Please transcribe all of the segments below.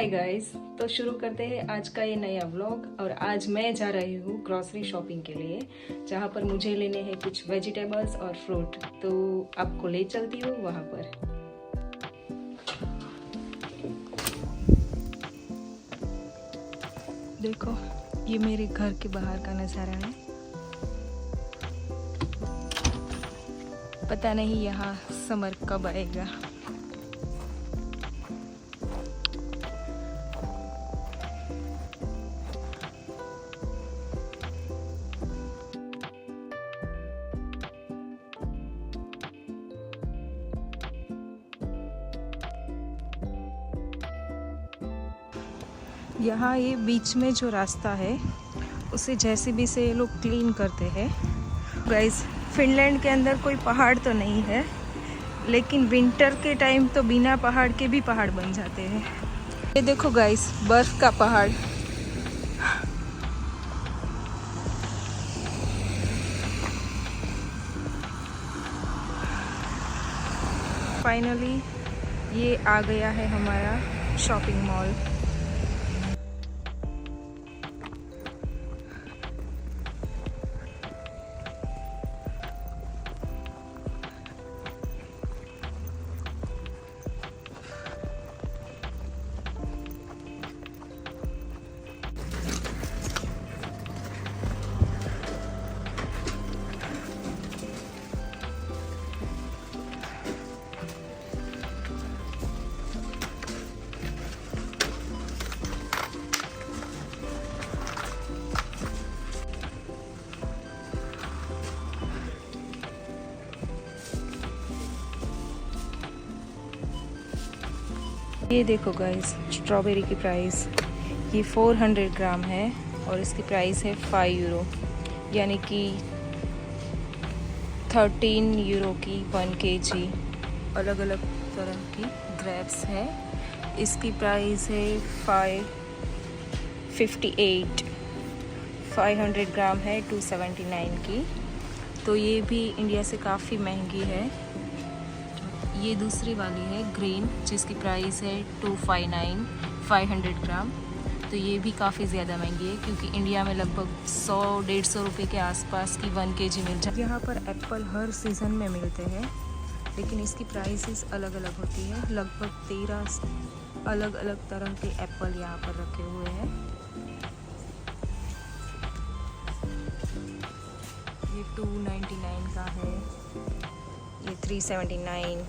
Hi guys. तो शुरू करते हैं आज का ये नया व्लॉग। और आज मैं जा रही हूँ ग्रोसरी शॉपिंग के लिए, जहाँ पर मुझे लेने हैं कुछ वेजिटेबल्स और फ्रूट। तो आपको ले चलती हूँ वहाँ पर। देखो, ये मेरे घर के बाहर का नज़ारा है। पता नहीं यहाँ समर कब आएगा। यहाँ ये बीच में जो रास्ता है उसे जेसीबी से ये लोग क्लीन करते हैं। गाइस, फिनलैंड के अंदर कोई पहाड़ तो नहीं है, लेकिन विंटर के टाइम तो बिना पहाड़ के भी पहाड़ बन जाते हैं। ये देखो गाइस, बर्फ का पहाड़। फाइनली ये आ गया है हमारा शॉपिंग मॉल। ये देखो गाइस, स्ट्रॉबेरी की प्राइस ये 400 ग्राम है और इसकी प्राइस है 5 यूरो, यानी कि 13 यूरो की 1 केजी। अलग अलग तरह की ग्रेप्स है। इसकी प्राइस है 558। 500 ग्राम है 279 की। तो ये भी इंडिया से काफ़ी महंगी है। ये दूसरी वाली है ग्रीन, जिसकी प्राइस है 259 500 ग्राम। तो ये भी काफ़ी ज़्यादा महंगी है, क्योंकि इंडिया में लगभग 100-150 रुपये के आसपास की 1 केजी मिल जाती है। यहाँ पर एप्पल हर सीज़न में मिलते हैं, लेकिन इसकी प्राइसेस अलग अलग होती है। लगभग 13 अलग अलग तरह के एप्पल यहाँ पर रखे हुए हैं। ये 299 का है, ये 379।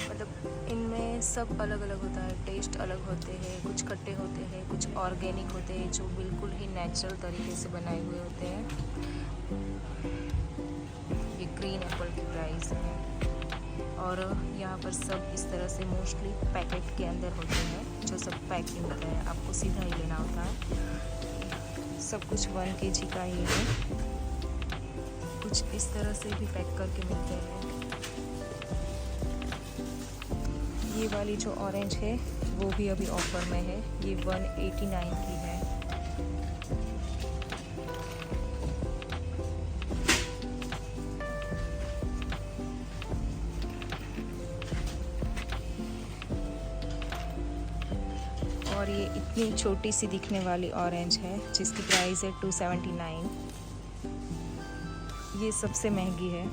मतलब इनमें सब अलग अलग होता है, टेस्ट अलग होते हैं। कुछ खट्टे होते हैं, कुछ ऑर्गेनिक होते हैं, जो बिल्कुल ही नेचुरल तरीके से बनाए हुए होते हैं। ये ग्रीन एप्पल की प्राइस है। और यहाँ पर सब इस तरह से मोस्टली पैकेट के अंदर होते हैं, जो सब पैकिंग होता है, आपको सीधा ही लेना होता है। सब कुछ 1 केजी का ही है। कुछ इस तरह से भी पैक करके मिलते हैं। ये वाली जो ऑरेंज है वो भी अभी ऑफर में है, ये 189 की है। और ये इतनी छोटी सी दिखने वाली ऑरेंज है, जिसकी प्राइस है 279। ये सबसे महंगी है।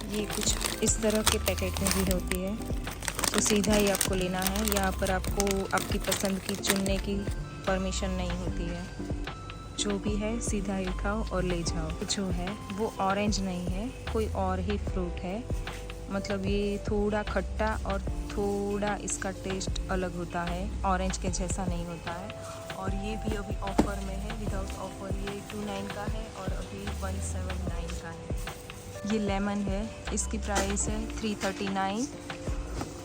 ये कुछ इस तरह के पैकेट में भी होती है, तो सीधा ही आपको लेना है। यहाँ पर आपको आपकी पसंद की चुनने की परमिशन नहीं होती है। जो भी है सीधा ही उठाओ और ले जाओ। जो है वो ऑरेंज नहीं है, कोई और ही फ्रूट है। मतलब ये थोड़ा खट्टा और थोड़ा इसका टेस्ट अलग होता है, ऑरेंज के जैसा नहीं होता है। और ये भी अभी ऑफ़र में है। विदाउट ऑफ़र ये 29 का है और अभी 179 का है। ये लेमन है, इसकी प्राइस है 339।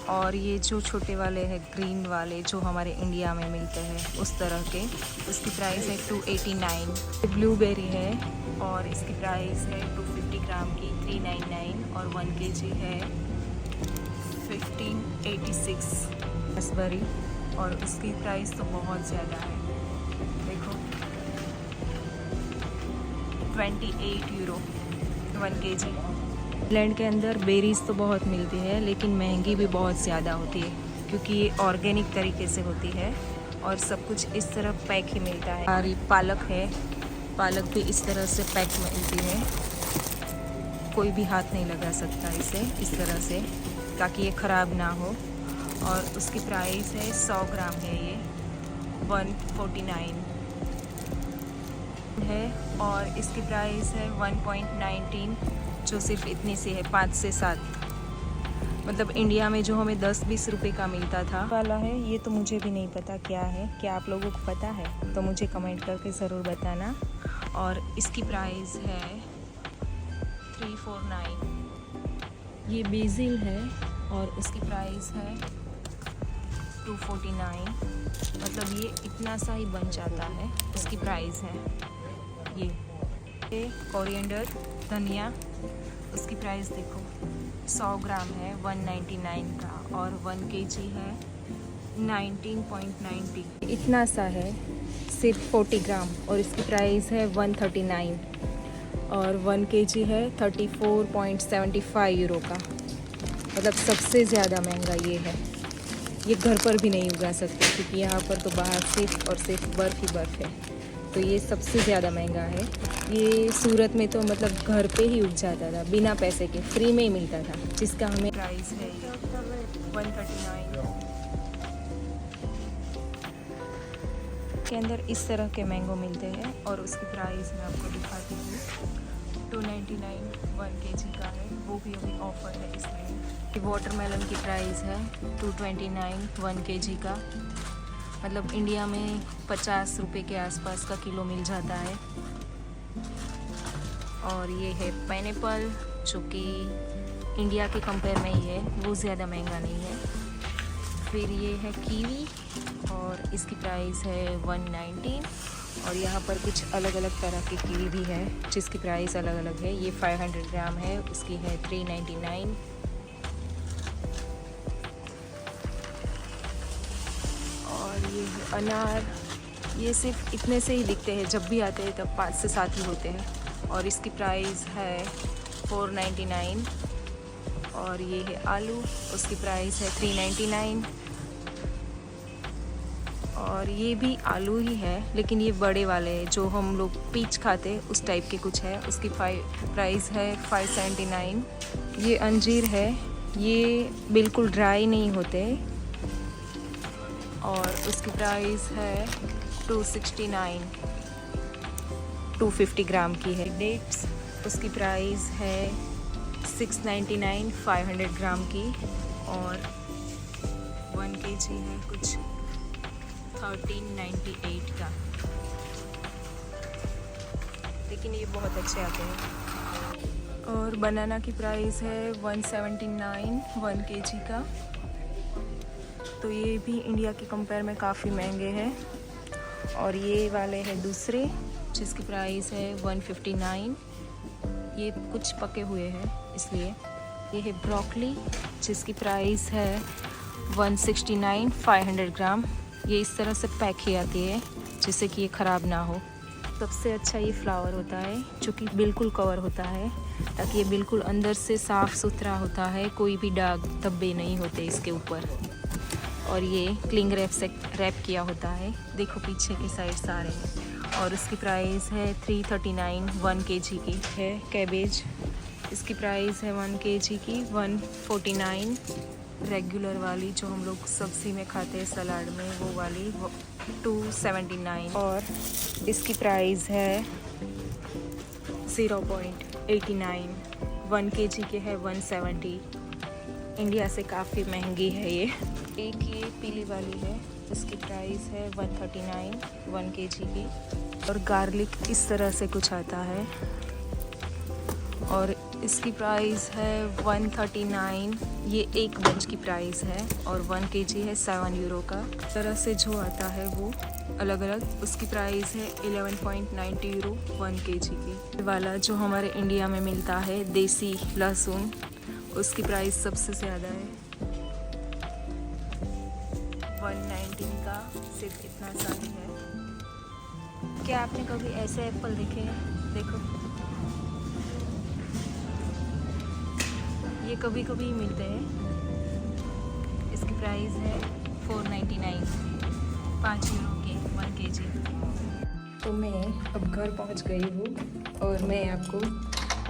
और ये जो छोटे वाले हैं ग्रीन वाले, जो हमारे इंडिया में मिलते हैं उस तरह के, उसकी प्राइस है 289। ब्लूबेरी है और इसकी प्राइस है 250 ग्राम की 399 और 1 केजी है 1586। रसबेरी, और उसकी प्राइस तो बहुत ज़्यादा है। देखो 28 यूरो 1 kg। इंग्लैंड के अंदर बेरीज तो बहुत मिलती है, लेकिन महंगी भी बहुत ज़्यादा होती है, क्योंकि ये ऑर्गेनिक तरीके से होती है और सब कुछ इस तरह पैक ही मिलता है। और पालक है, पालक भी इस तरह से पैक मिलती है, कोई भी हाथ नहीं लगा सकता इसे इस तरह से, ताकि ये ख़राब ना हो। और उसकी प्राइस है 100 ग्राम है ये 149 है, और इसकी प्राइस है 1.19, जो सिर्फ इतनी सी है, 5 से 7। मतलब इंडिया में जो हमें 10-20 रुपए का मिलता था वाला है, ये तो मुझे भी नहीं पता क्या है। क्या आप लोगों को पता है तो मुझे कमेंट करके ज़रूर बताना। और इसकी प्राइस है 349। ये बेसिल है और उसकी प्राइस है 249। मतलब ये इतना सा ही बन जाता है, उसकी प्राइस है ये कोरिएंडर धनिया, उसकी प्राइस देखो 100 ग्राम है 199 का, और 1 kg है 19.90। इतना सा है सिर्फ 40 ग्राम, और इसकी प्राइस है 139, और 1 kg है 34.75 यूरो का। मतलब सबसे ज़्यादा महंगा ये है। ये घर पर भी नहीं उगा सकते, क्योंकि यहाँ पर तो बाहर सिर्फ और सिर्फ बर्फ़ ही बर्फ़ है, तो ये सबसे ज़्यादा महंगा है। ये सूरत में तो मतलब घर पे ही उग जाता था, बिना पैसे के, फ्री में ही मिलता था, जिसका हमें प्राइस है 139 के अंदर इस तरह के मैंगो मिलते हैं। और उसकी प्राइस मैं आपको दिखाती हूँ, 299 1 kg का है, वो भी अभी ऑफर है इसमें। वाटरमेलन की प्राइस है 229 1 kg का। मतलब इंडिया में 50 रुपए के आसपास का किलो मिल जाता है। और ये है पाइनएप्पल, जो कि इंडिया के कंपेयर में ही है, वो ज़्यादा महंगा नहीं है। फिर ये है कीवी, और इसकी प्राइस है 119। और यहाँ पर कुछ अलग अलग तरह की कीवी भी है, जिसकी प्राइस अलग अलग है। ये 500 ग्राम है, उसकी है 399। और ये है अनार, ये सिर्फ इतने से ही दिखते हैं, जब भी आते हैं तब 5 से 7 ही होते हैं, और इसकी प्राइस है 499। और ये है आलू, उसकी प्राइस है 399। और ये भी आलू ही है, लेकिन ये बड़े वाले हैं, जो हम लोग पीच खाते उस टाइप के कुछ है। उसकी प्राइस है 579। ये अंजीर है, ये बिल्कुल ड्राई नहीं होते, और उसकी प्राइस है 269, 250 ग्राम की है। डेट्स, उसकी प्राइस है 699 500 ग्राम की, और 1 kg है कुछ 1398 का। लेकिन ये बहुत अच्छे आते हैं। और बनाना की प्राइस है 179 1 kg का। तो ये भी इंडिया के कंपेयर में काफ़ी महंगे हैं। और ये वाले हैं दूसरे, जिसकी प्राइस है 159। ये कुछ पके हुए हैं इसलिए। ये है ब्रोकली, जिसकी प्राइस है 169 500 ग्राम। ये इस तरह से पैक ही आती है, जिससे कि ये ख़राब ना हो। सबसे अच्छा ये फ्लावर होता है, जो कि बिल्कुल कवर होता है, ताकि ये बिल्कुल अंदर से साफ़ सुथरा होता है, कोई भी दाग धब्बे नहीं होते इसके ऊपर। और ये क्लिंग रैप से रैप किया होता है, देखो पीछे की साइड सारे हैं। और उसकी प्राइस है 339 1 kg की है। कैबेज, इसकी प्राइस है 1 kg की 149। रेगुलर वाली जो हम लोग सब्ज़ी में खाते हैं सलाद में, वो वाली 279। और इसकी प्राइस है 0.89। 1 kg के है 170। इंडिया से काफ़ी महंगी है ये। एक ये पीली वाली है, इसकी प्राइस है 139 1 kg की। और गार्लिक इस तरह से कुछ आता है, और इसकी प्राइस है 139। ये एक बंच की प्राइस है, और 1 kg है 7 यूरो का। इस तरह से जो आता है वो अलग अलग, उसकी प्राइस है 11.90 यूरो 1 kg की। वाला जो हमारे इंडिया में मिलता है देसी लहसुन, उसकी प्राइस सबसे ज़्यादा है 119 का, सिर्फ इतना सा ही है। क्या आपने कभी ऐसे एप्पल देखे हैं? देखो ये कभी कभी मिलते हैं। इसकी प्राइस है 499, 5 यूरो के 1 kg। तो मैं अब घर पहुंच गई हूँ और मैं आपको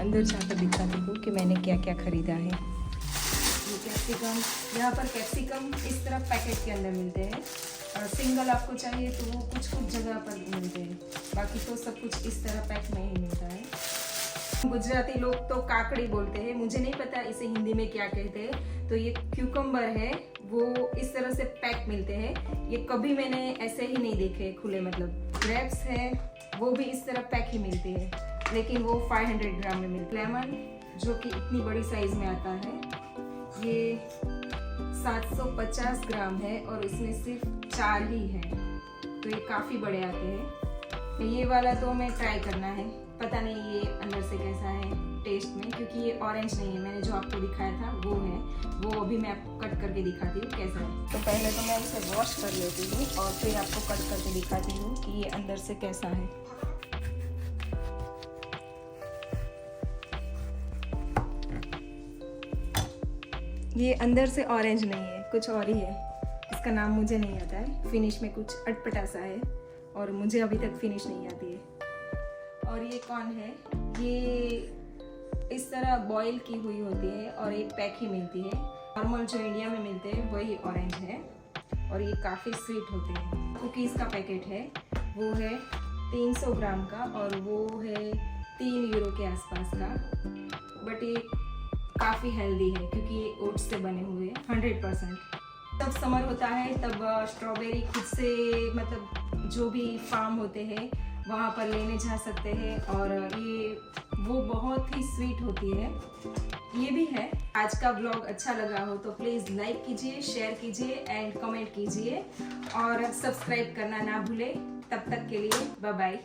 अंदर जाकर दिखाती हूँ कि मैंने क्या क्या ख़रीदा है। ये कैप्सिकम, यहाँ पर कैप्सिकम इस तरह पैकेट के अंदर मिलते हैं। सिंगल आपको चाहिए तो वो कुछ कुछ जगह पर मिलते हैं, बाकी तो सब कुछ इस तरह पैक में ही मिलता है। गुजराती लोग तो काकड़ी बोलते हैं, मुझे नहीं पता इसे हिंदी में क्या कहते हैं। तो ये क्यूकम्बर है, वो इस तरह से पैक मिलते हैं। ये कभी मैंने ऐसे ही नहीं देखे खुले, मतलब ग्रेप्स है वो भी इस तरह पैक ही मिलते हैं, लेकिन वो 500 ग्राम में मिलते हैं। लेमन जो कि इतनी बड़ी साइज में आता है, ये 750 ग्राम है और इसमें सिर्फ 4 ही है, तो ये काफ़ी बड़े आते हैं। ये वाला तो हमें ट्राई करना है, पता नहीं ये अंदर से कैसा है टेस्ट में, क्योंकि ये ऑरेंज नहीं है। मैंने जो आपको दिखाया था वो है, वो अभी मैं आपको कट करके दिखाती हूँ कैसा है। तो पहले तो मैं इसे वॉश कर लेती हूँ और फिर आपको कट करके दिखाती हूँ कि ये अंदर से कैसा है। ये अंदर से ऑरेंज नहीं है, कुछ और ही है। इसका नाम मुझे नहीं आता है। फिनिश में कुछ अटपटा सा है और मुझे अभी तक फिनिश नहीं आती है। और ये कौन है, ये इस तरह बॉईल की हुई होती है और एक पैक ही मिलती है। नॉर्मल जो इंडिया में मिलते हैं वही ऑरेंज है और ये काफ़ी स्वीट होते हैं। कुकीज़ का पैकेट है, वो है 300 ग्राम का और वो है 3 यूरो के आसपास का। बट ये काफ़ी हेल्दी है क्योंकि ये ओट्स से बने हुए हैं 100%। तब समर होता है तब स्ट्रॉबेरी खुद से, मतलब जो भी फार्म होते हैं वहाँ पर लेने जा सकते हैं और ये वो बहुत ही स्वीट होती है। ये भी है। आज का व्लॉग अच्छा लगा हो तो प्लीज़ लाइक कीजिए, शेयर कीजिए एंड कमेंट कीजिए और सब्सक्राइब करना ना भूलें। तब तक के लिए बाय बाय।